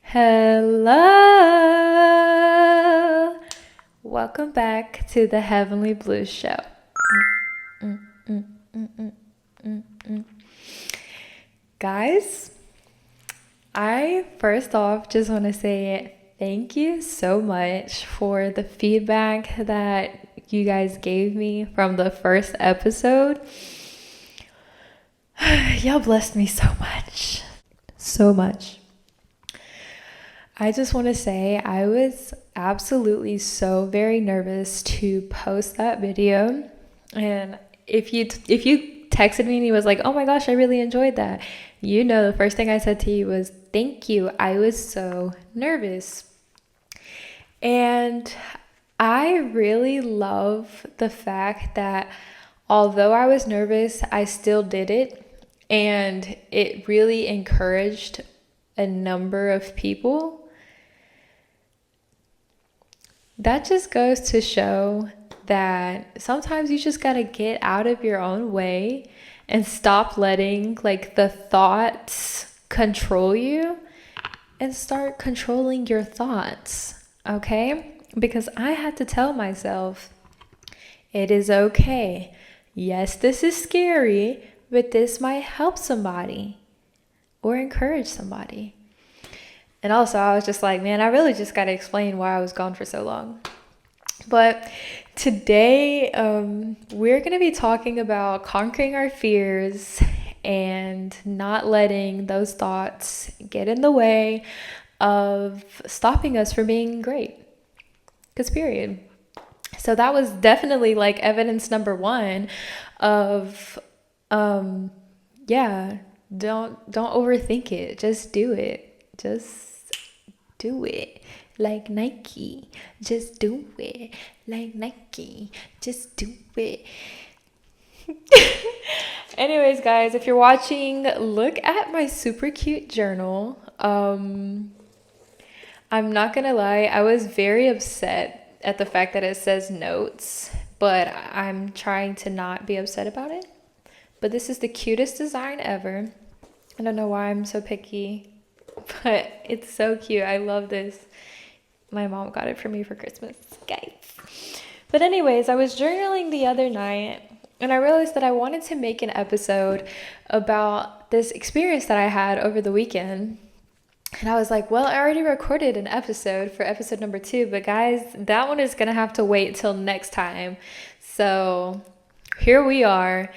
Hello. Welcome back to the Heavenly Blues Show. Guys, I first off just want to say thank you so much for the feedback that you guys gave me from the first episode. Y'all blessed me so much. So much. I just want to say I was absolutely so very nervous to post that video. And if you texted me and he was like, "Oh my gosh, I really enjoyed that," you know, the first thing I said to you was, "Thank you. I was so nervous." And I really love the fact that although I was nervous, I still did it. And it really encouraged a number of people. That just goes to show that sometimes you just gotta get out of your own way and stop letting the thoughts control you and start controlling your thoughts, okay? Because I had to tell myself, it is okay. Yes, this is scary, but this might help somebody or encourage somebody. And also, I was just like, man, I really just got to explain why I was gone for so long. But today, we're going to be talking about conquering our fears and not letting those thoughts get in the way of stopping us from being great. Because period. So that was definitely evidence number one of, don't overthink it. Just do it. Just do it like Nike. Just do it like Nike. Just do it. Anyways, guys, if you're watching, look at my super cute journal. I'm not gonna lie, I was very upset at the fact that it says notes, but I'm trying to not be upset about it. But this is the cutest design ever. I don't know why I'm so picky, but it's so cute. I love this. My mom got it for me for Christmas, guys. But anyways, I was journaling the other night and I realized that I wanted to make an episode about this experience that I had over the weekend. And I was like, well, I already recorded an episode for episode number 2, but guys, that one is going to have to wait till next time. So here we are.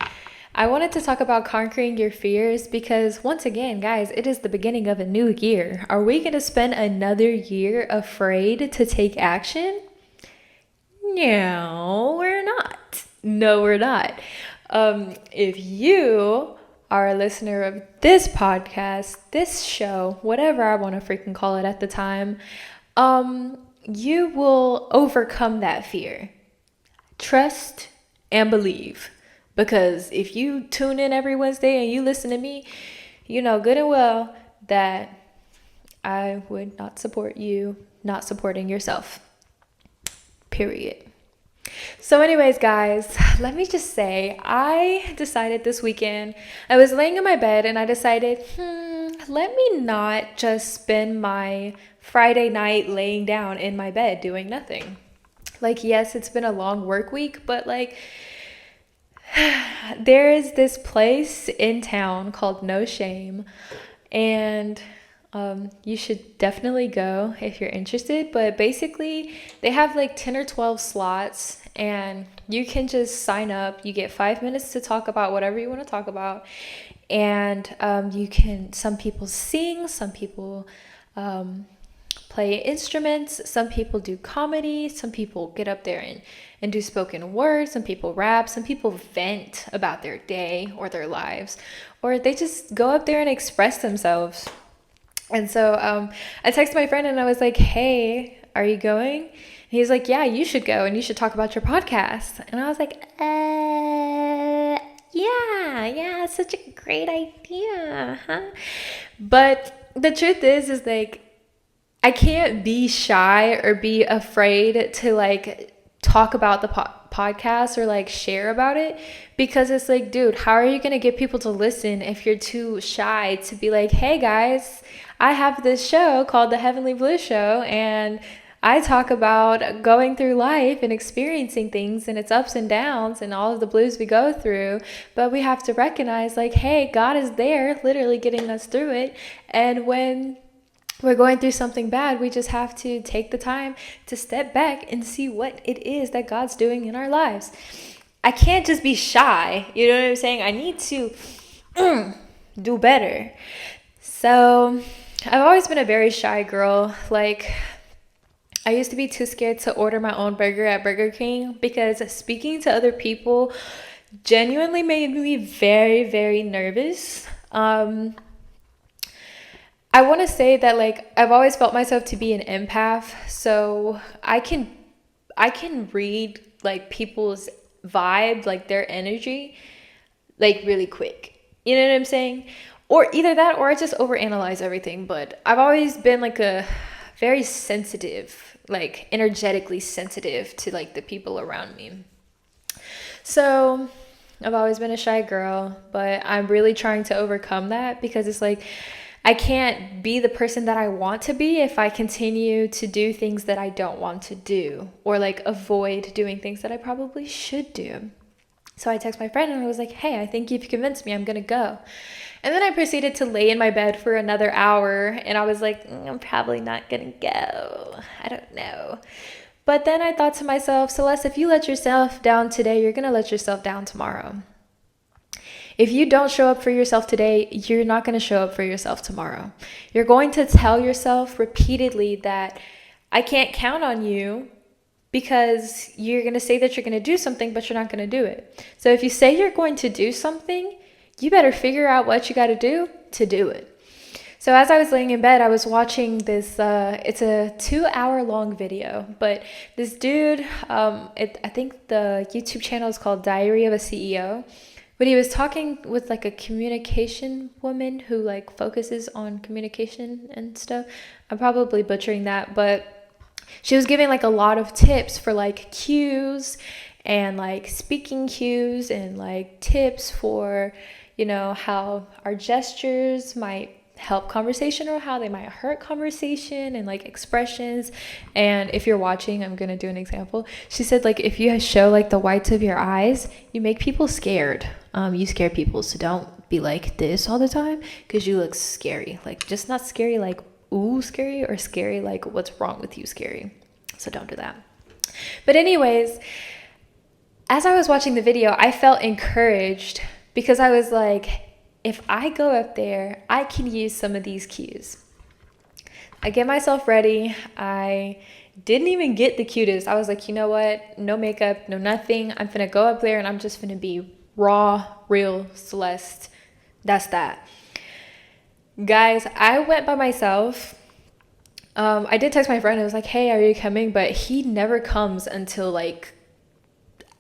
I wanted to talk about conquering your fears because once again, guys, it is the beginning of a new year. Are we going to spend another year afraid to take action? No, we're not. No, we're not. If you are a listener of this podcast, this show, whatever I want to freaking call it at the time, you will overcome that fear. Trust and believe. Because if you tune in every Wednesday and you listen to me, you know good and well that I would not support you not supporting yourself. Period. So anyways, guys, let me just say, I decided this weekend, I was laying in my bed and I decided, let me not just spend my Friday night laying down in my bed doing nothing. Yes, it's been a long work week, but there is this place in town called No Shame, and you should definitely go if you're interested. But basically, they have 10 or 12 slots, and you can just sign up. You get 5 minutes to talk about whatever you want to talk about, and some people sing, some people play instruments, some people do comedy, some people get up there and do spoken word, some people rap, some people vent about their day or their lives, or they just go up there and express themselves. And so I texted my friend and I was like, hey, are you going? And he's like, yeah, you should go and you should talk about your podcast. And I was like, yeah, it's such a great idea, huh? But the truth is I can't be shy or be afraid to talk about the podcasts or like share about it, because it's like, dude, how are you going to get people to listen if you're too shy to be like, hey guys, I have this show called The Heavenly Bliss Show, and I talk about going through life and experiencing things and its ups and downs and all of the blues we go through. But we have to recognize, like, hey, God is there literally getting us through it. And when we're going through something bad, we just have to take the time to step back and see what it is that God's doing in our lives. I can't just be shy. You know what I'm saying? I need to do better. So I've always been a very shy girl. Like, I used to be too scared to order my own burger at Burger King because speaking to other people genuinely made me very, very nervous. I want to say that, like, I've always felt myself to be an empath, so I can read like people's vibe, like their energy, like really quick. You know what I'm saying? Or either that, or I just overanalyze everything. But I've always been like a very sensitive, like energetically sensitive to like the people around me. So I've always been a shy girl, but I'm really trying to overcome that, because it's like, I can't be the person that I want to be if I continue to do things that I don't want to do, or like avoid doing things that I probably should do. So I text my friend and I was like, hey, I think you've convinced me, I'm gonna go. And then I proceeded to lay in my bed for another hour, and I was like, I'm probably not gonna go. I don't know. But then I thought to myself, Celeste, if you let yourself down today, you're gonna let yourself down tomorrow. If you don't show up for yourself today, you're not going to show up for yourself tomorrow. You're going to tell yourself repeatedly that I can't count on you, because you're going to say that you're going to do something, but you're not going to do it. So if you say you're going to do something, you better figure out what you got to do it. So as I was laying in bed, I was watching this, it's a 2-hour long video, but this dude, I think the YouTube channel is called Diary of a CEO. But he was talking with like a communication woman who like focuses on communication and stuff. I'm probably butchering that, but she was giving like a lot of tips for like cues and like speaking cues, and like tips for, you know, how our gestures might help conversation or how they might hurt conversation, and like expressions. And if you're watching, I'm gonna do an example. She said, like, if you show like the whites of your eyes, you make people scared. You scare people, so don't be like this all the time, because you look scary. Like, just not scary like ooh scary, or scary like what's wrong with you scary. So don't do that. But anyways, as I was watching the video, I felt encouraged, because I was like, if I go up there, I can use some of these cues. I get myself ready. I didn't even get the cutest. I was like, you know what? No makeup, no nothing. I'm finna go up there and I'm just finna be raw, real Celeste. That's that. Guys, I went by myself. I did text my friend. I was like, hey, are you coming? But he never comes until like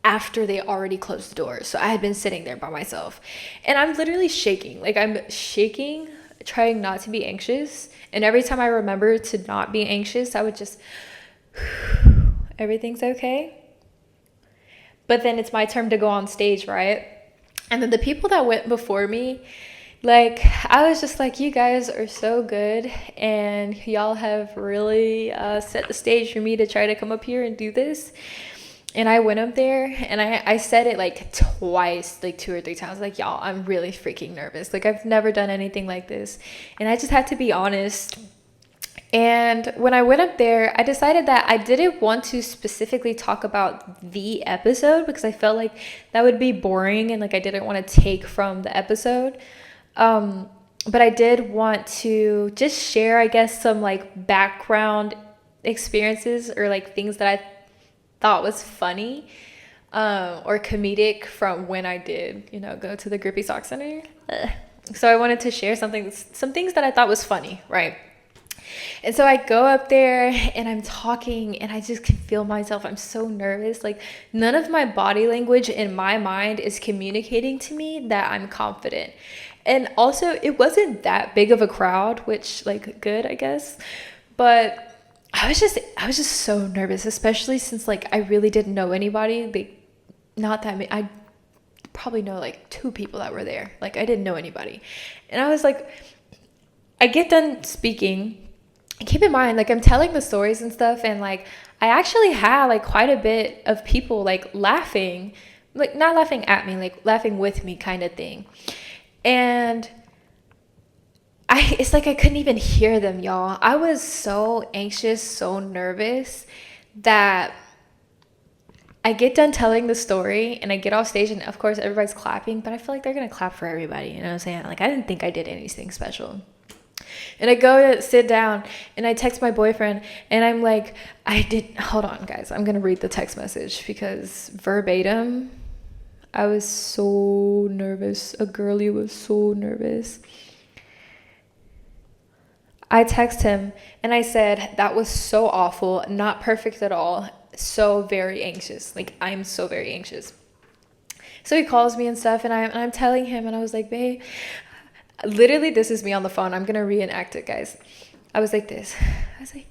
after they already closed the doors. So I had been sitting there by myself, and I'm literally shaking. Like, I'm shaking, trying not to be anxious. And every time I remember to not be anxious, I would just, everything's okay. But then it's my turn to go on stage, right? And then the people that went before me, like, I was just like, you guys are so good, and y'all have really set the stage for me to try to come up here and do this. And I went up there and I said it like twice, like 2 or 3 times, like, y'all, I'm really freaking nervous. Like, I've never done anything like this. And I just had to be honest. And when I went up there, I decided that I didn't want to specifically talk about the episode, because I felt like that would be boring, and like I didn't want to take from the episode. But I did want to just share, I guess, some like background experiences, or like things that I thought was funny or comedic from when I did, you know, go to the Grippy Sock Center. So I wanted to share some things that I thought was funny, right? And so I go up there and I'm talking, and I just can feel myself. I'm so nervous. Like, none of my body language in my mind is communicating to me that I'm confident. And also, it wasn't that big of a crowd, which, like, good, I guess. But I was just so nervous, especially since like I really didn't know anybody. not that many. I probably know like 2 people that were there. Like I didn't know anybody. And I was like, I get done speaking. Keep in mind, like I'm telling the stories and stuff, and like I actually had like quite a bit of people like laughing, like not laughing at me, like laughing with me kind of thing. And it's like I couldn't even hear them, y'all. I was so anxious, so nervous that I get done telling the story and I get off stage, and of course everybody's clapping, but I feel like they're gonna clap for everybody. You know what I'm saying? Like I didn't think I did anything special. And I go to sit down and I text my boyfriend and I'm like, hold on guys, I'm gonna read the text message because verbatim, I was so nervous. A girlie was so nervous. I text him and I said, that was so awful, not perfect at all, so very anxious. Like I'm so very anxious. So he calls me and stuff, and I'm telling him, and I was like, babe, literally this is me on the phone. I'm gonna reenact it, guys. I was like this. I was like,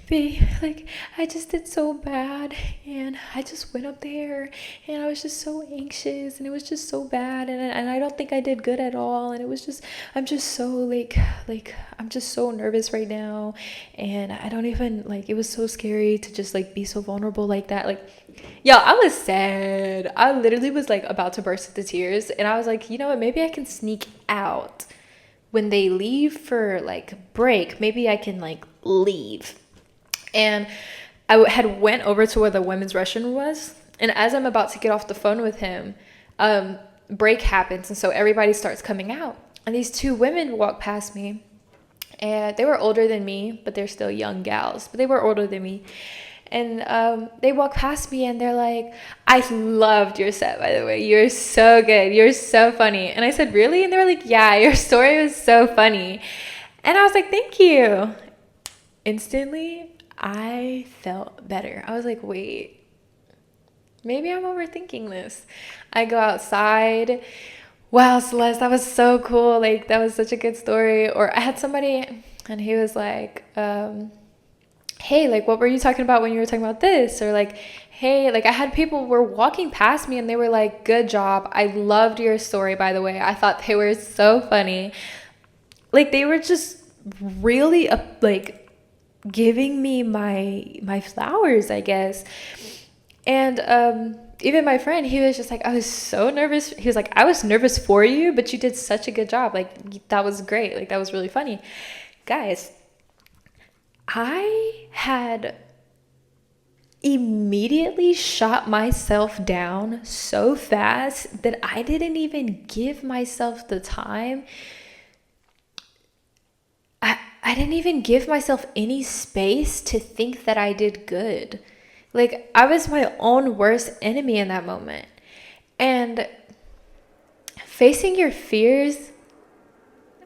babe, like I just did so bad, and I just went up there and I was just so anxious, and it was just so bad, and I don't think I did good at all, and it was just, I'm just so like I'm just so nervous right now, and I don't even, like, it was so scary to just like be so vulnerable like that. Like, yo, I was sad. I literally was like about to burst into tears, and I was like, you know what, maybe I can sneak out when they leave for like break. Maybe I can like leave. And I had went over to where the women's restroom was, and as I'm about to get off the phone with him, break happens, and so everybody starts coming out, and these 2 women walk past me, and they were older than me, but they're still young gals, but they were older than me. And they walk past me and they're like, I loved your set, by the way. You're so good. You're so funny. And I said, really? And they were like, yeah, your story was so funny. And I was like, thank you. Instantly, I felt better. I was like, wait, maybe I'm overthinking this. I go outside. Wow, Celeste, that was so cool. Like, that was such a good story. Or I had somebody, and he was like, hey, like, what were you talking about when you were talking about this? Or like, hey, like I had people were walking past me and they were like, good job. I loved your story, by the way. I thought they were so funny. Like they were just really like giving me my flowers, I guess. And even my friend, he was just like, I was so nervous. He was like, I was nervous for you, but you did such a good job. Like that was great. Like that was really funny. Guys, I had immediately shot myself down so fast that I didn't even give myself the time. I didn't even give myself any space to think that I did good. Like I was my own worst enemy in that moment. And facing your fears.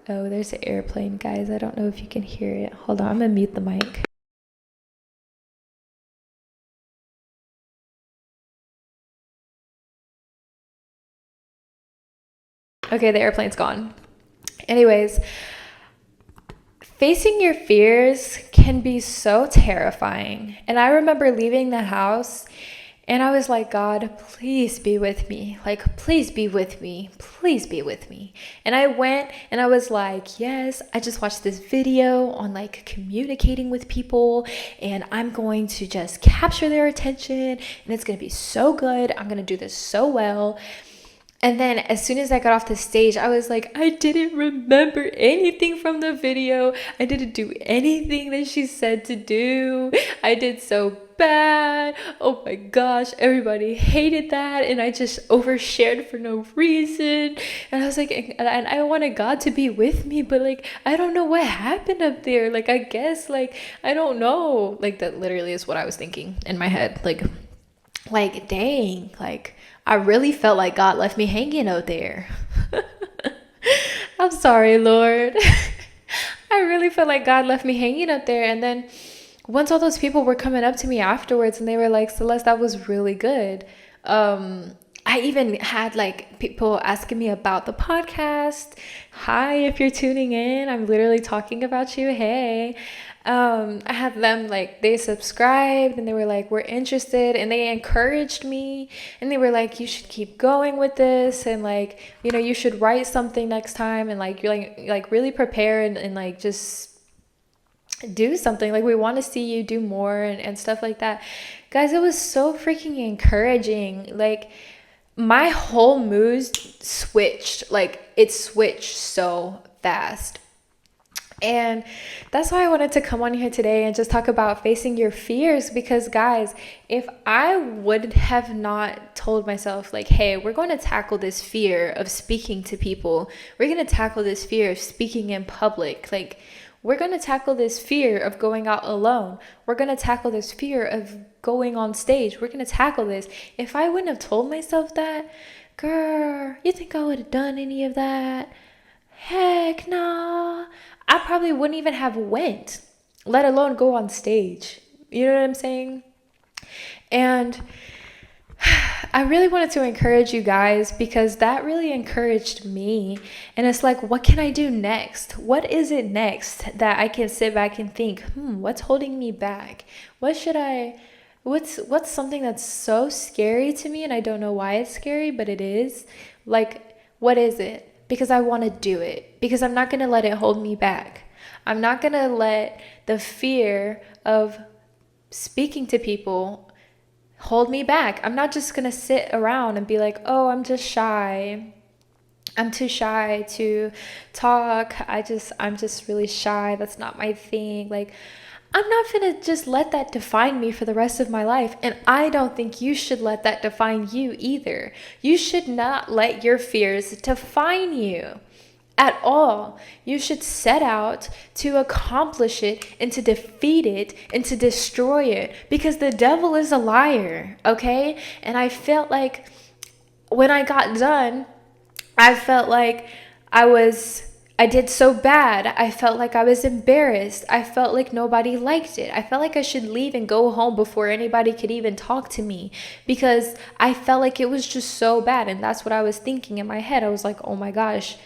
Oh, there's an airplane, guys. I don't know if you can hear it. Hold on, I'm gonna mute the mic. Okay, the airplane's gone. Anyways, facing your fears can be so terrifying. And I remember leaving the house and I was like, God, please be with me. Like, please be with me. Please be with me. And I went and I was like, yes, I just watched this video on like communicating with people, and I'm going to just capture their attention, and it's going to be so good. I'm going to do this so well. And then as soon as I got off the stage, I was like, I didn't remember anything from the video. I didn't do anything that she said to do. I did so bad. Oh my gosh, everybody hated that. And I just overshared for no reason. And I was like, and I wanted God to be with me, but like, I don't know what happened up there. Like, I guess, like, I don't know. Like, that literally is what I was thinking in my head. Like, dang, like, I really felt like God left me hanging out there. I'm sorry, Lord. I really felt like God left me hanging out there. And then once all those people were coming up to me afterwards and they were like, Celeste, that was really good. I even had like people asking me about the podcast. Hi, if you're tuning in, I'm literally talking about you. Hey. I had them like, they subscribed and they were like, we're interested, and they encouraged me, and they were like, you should keep going with this, and like, you know, you should write something next time, and like, you're like really prepare, and like just do something, like we want to see you do more, and stuff like that. Guys, it was so freaking encouraging. Like my whole mood switched, like it switched so fast. And that's why I wanted to come on here today and just talk about facing your fears, because guys, if I would have not told myself like, hey, we're going to tackle this fear of speaking to people, we're going to tackle this fear of speaking in public, like we're going to tackle this fear of going out alone, we're going to tackle this fear of going on stage, we're going to tackle this. If I wouldn't have told myself that, girl, you think I would have done any of that? Heck no. I probably wouldn't even have went, let alone go on stage. You know what I'm saying? And I really wanted to encourage you guys, because that really encouraged me. And it's like, what can I do next? What is it next that I can sit back and think, what's holding me back? What's something that's so scary to me and I don't know why it's scary, but it is? Like, what is it? Because I want to do it. Because I'm not going to let it hold me back. I'm not going to let the fear of speaking to people hold me back. I'm not just going to sit around and be like, oh, I'm just shy. I'm too shy to talk. I'm just really shy. That's not my thing. Like, I'm not gonna just let that define me for the rest of my life. And I don't think you should let that define you either. You should not let your fears define you at all. You should set out to accomplish it and to defeat it and to destroy it, because the devil is a liar, okay? And I felt like when I got done, I felt like I did so bad. I felt like I was embarrassed. I felt like nobody liked it. I felt like I should leave and go home before anybody could even talk to me, because I felt like it was just so bad. And that's what I was thinking in my head. I was like, oh my gosh,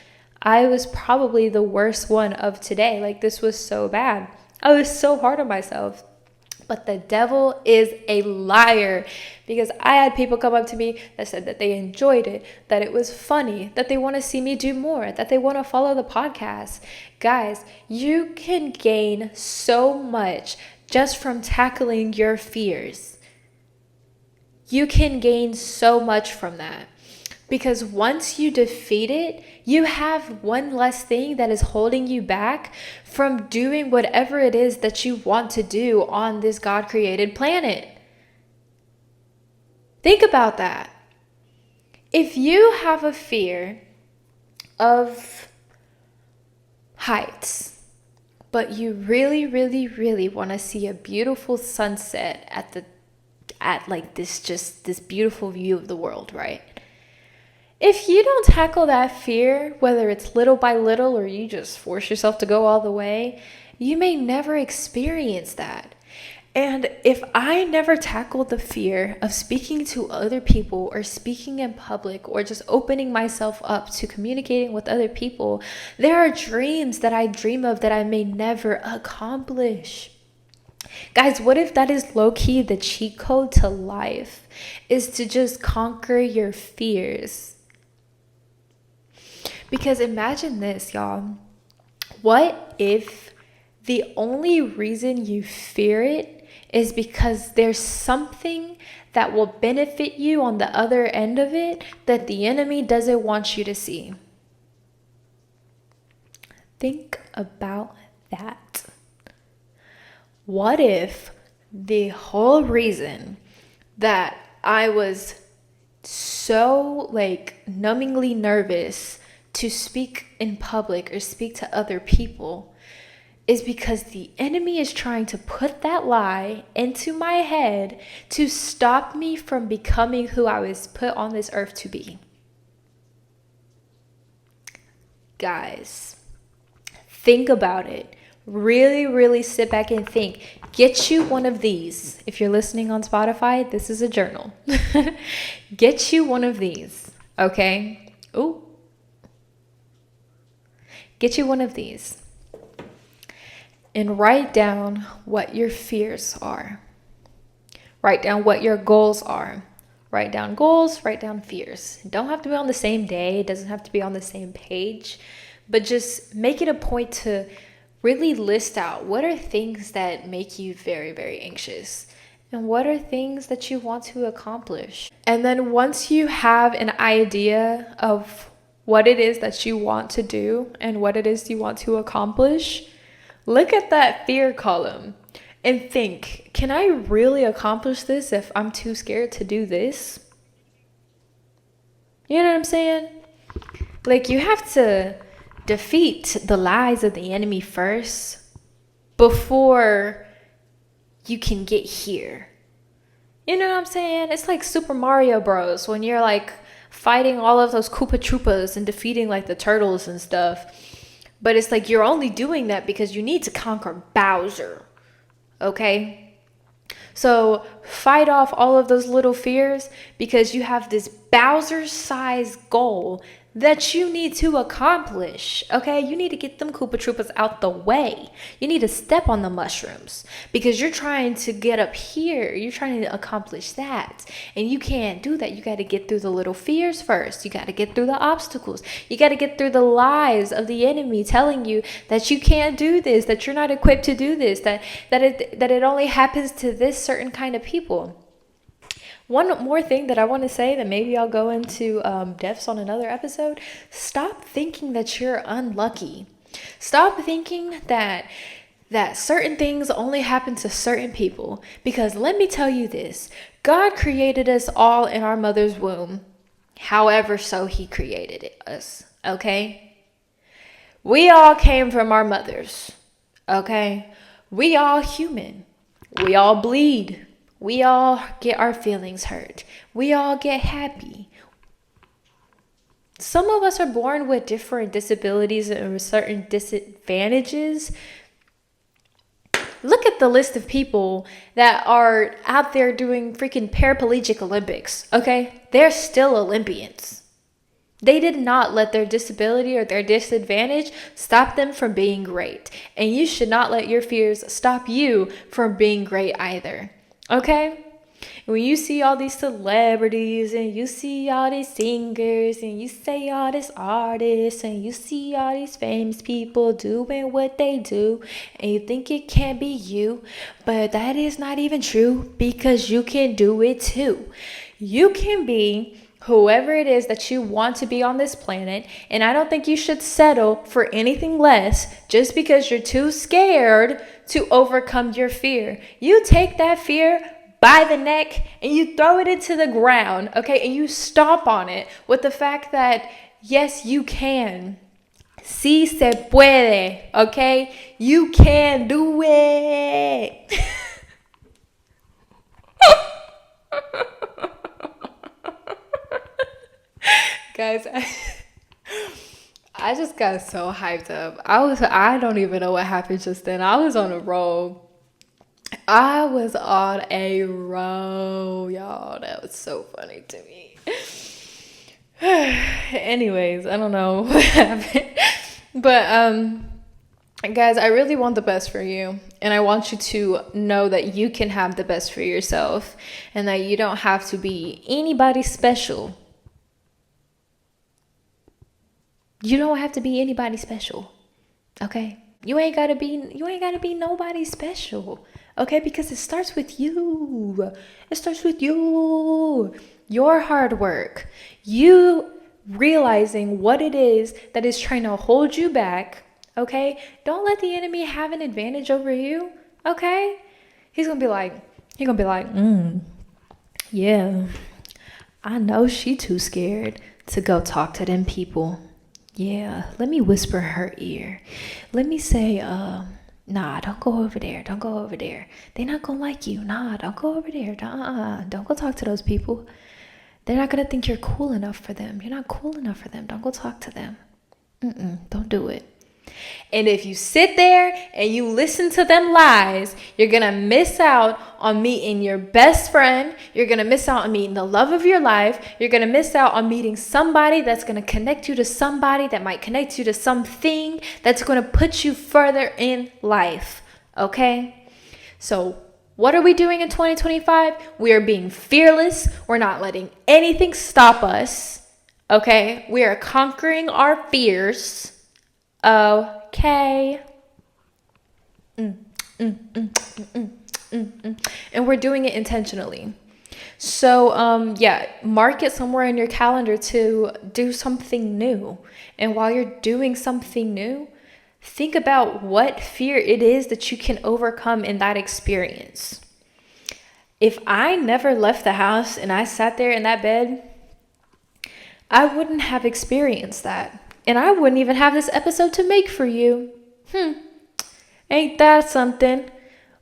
I was probably the worst one of today. Like, this was so bad. I was so hard on myself. But the devil is a liar, because I had people come up to me that said that they enjoyed it, that it was funny, that they want to see me do more, that they want to follow the podcast. Guys, you can gain so much just from tackling your fears. You can gain so much from that. Because once you defeat it, you have one less thing that is holding you back from doing whatever it is that you want to do on this God-created planet. Think about that. If you have a fear of heights, but you really, really, really want to see a beautiful sunset at like this beautiful view of the world, right? If you don't tackle that fear, whether it's little by little or you just force yourself to go all the way, you may never experience that. And if I never tackled the fear of speaking to other people or speaking in public or just opening myself up to communicating with other people, there are dreams that I dream of that I may never accomplish. Guys, what if that is low-key the cheat code to life, is to just conquer your fears? Because imagine this, y'all. What if the only reason you fear it is because there's something that will benefit you on the other end of it that the enemy doesn't want you to see? Think about that. What if the whole reason that I was so like numbingly nervous to speak in public or speak to other people is because the enemy is trying to put that lie into my head to stop me from becoming who I was put on this earth to be? Guys, think about it. Really, really sit back and think. Get you one of these. If you're listening on Spotify, this is a journal. Get you one of these, okay? Ooh. Get you one of these. and write down what your fears are. Write down what your goals are. Write down goals, write down fears. It don't have to be on the same day. It doesn't have to be on the same page. But just make it a point to really list out what are things that make you very, very anxious. And what are things that you want to accomplish? And then once you have an idea of what it is that you want to do and what it is you want to accomplish, look at that fear column and think, can I really accomplish this if I'm too scared to do this? You know what I'm saying? Like, you have to defeat the lies of the enemy first before you can get here. You know what I'm saying? It's like Super Mario Bros. When you're like fighting all of those Koopa Troopas and defeating like the turtles and stuff. But it's like you're only doing that because you need to conquer Bowser. Okay? So fight off all of those little fears because you have this Bowser-sized goal that you need to accomplish, okay? You need to get them Koopa Troopas out the way. You need to step on the mushrooms because you're trying to get up here. You're trying to accomplish that. And you can't do that. You got to get through the little fears first. You got to get through the obstacles. You got to get through the lies of the enemy telling you that you can't do this, that you're not equipped to do this, that it only happens to this certain kind of people. One more thing that I want to say that maybe I'll go into depths on another episode. Stop thinking that you're unlucky. Stop thinking that certain things only happen to certain people. Because let me tell you this. God created us all in our mother's womb. However, so he created us. Okay? We all came from our mothers. Okay? We all human. We all bleed. We all get our feelings hurt. We all get happy. Some of us are born with different disabilities and certain disadvantages. Look at the list of people that are out there doing freaking paraplegic Olympics, okay? They're still Olympians. They did not let their disability or their disadvantage stop them from being great. And you should not let your fears stop you from being great either. Okay? When you see all these celebrities and you see all these singers and you see all these artists and you see all these famous people doing what they do and you think it can't be you, but that is not even true because you can do it too. You can be whoever it is that you want to be on this planet, and I don't think you should settle for anything less just because you're too scared to overcome your fear. You take that fear by the neck and you throw it into the ground, okay? And you stomp on it with the fact that, yes, you can. Sí se puede, okay? You can do it. Guys, I just got so hyped up. I don't even know what happened just then. I was on a roll. Y'all. That was so funny to me. Anyways, I don't know what happened. But guys, I really want the best for you. And I want you to know that you can have the best for yourself and that you don't have to be anybody special. You don't have to be anybody special, okay? You ain't gotta be nobody special, okay? Because it starts with you. It starts with you. Your hard work. You realizing what it is that is trying to hold you back, okay? Don't let the enemy have an advantage over you, okay? He's gonna be like, yeah, I know she too scared to go talk to them people. Yeah, let me whisper her ear. Let me say, nah, don't go over there. Don't go over there. They're not gonna like you. Nah, don't go over there. Don't go talk to those people. They're not gonna think you're cool enough for them. You're not cool enough for them. Don't go talk to them. Don't do it. And if you sit there and you listen to them lies, you're going to miss out on meeting your best friend. You're going to miss out on meeting the love of your life. You're going to miss out on meeting somebody that's going to connect you to somebody that might connect you to something that's going to put you further in life. Okay? So, what are we doing in 2025? We are being fearless. We're not letting anything stop us. Okay? We are conquering our fears. Okay? And we're doing it intentionally. So, yeah, mark it somewhere in your calendar to do something new. And while you're doing something new, think about what fear it is that you can overcome in that experience. If I never left the house and I sat there in that bed, I wouldn't have experienced that. And I wouldn't even have this episode to make for you. Ain't that something?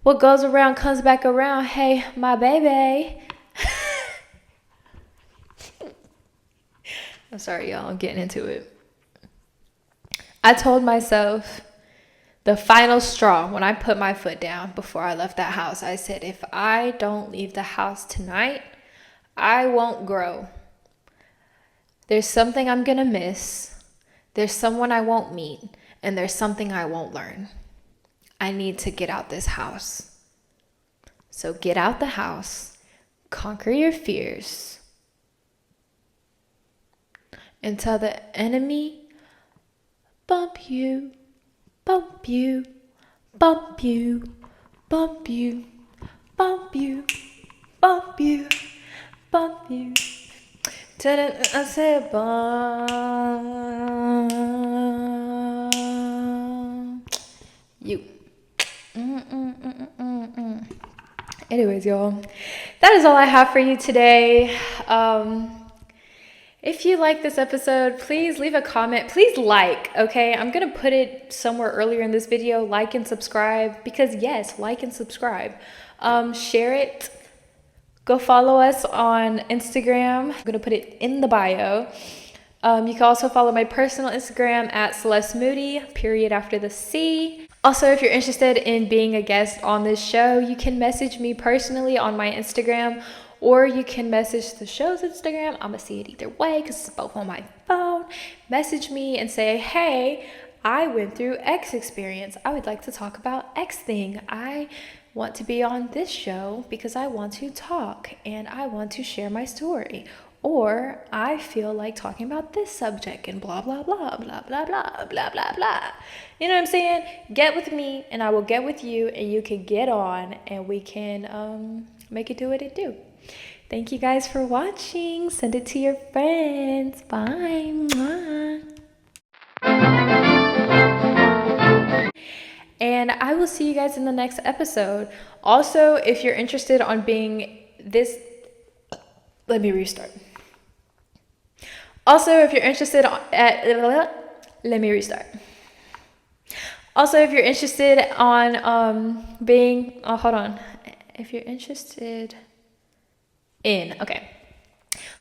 What goes around comes back around. Hey, my baby. I'm sorry, y'all. I'm getting into it. I told myself the final straw when I put my foot down before I left that house. I said, if I don't leave the house tonight, I won't grow. There's something I'm going to miss. There's someone I won't meet. And there's something I won't learn. I need to get out this house. So get out the house. Conquer your fears. And tell the enemy, bump you, bump you, bump you, bump you, bump you, bump you, bump you. I said bump you. Anyways, y'all, that is all I have for you today. If you like this episode, please leave a comment. Please okay? I'm going to put it somewhere earlier in this video, like and subscribe, because yes, like and subscribe. Share it. Go follow us on Instagram. I'm going to put it in the bio. You can also follow my personal Instagram at Celeste Moody, period after the C. Also, if you're interested in being a guest on this show, you can message me personally on my Instagram, or you can message the show's Instagram. I'm going to see it either way because it's both on my phone. Message me and say, hey, I went through X experience. I would like to talk about X thing. I want to be on this show because I want to talk and I want to share my story. Or I feel like talking about this subject and blah, blah, blah, blah, blah, blah, blah, blah, blah. You know what I'm saying? Get with me and I will get with you and you can get on and we can make it do what it do. Thank you guys for watching. Send it to your friends. Bye. Mwah. And I will see you guys in the next episode. Also, if you're interested on being this, let me restart. Also, if you're interested let me restart. Also, if you're interested on being, hold on. If you're interested in, okay.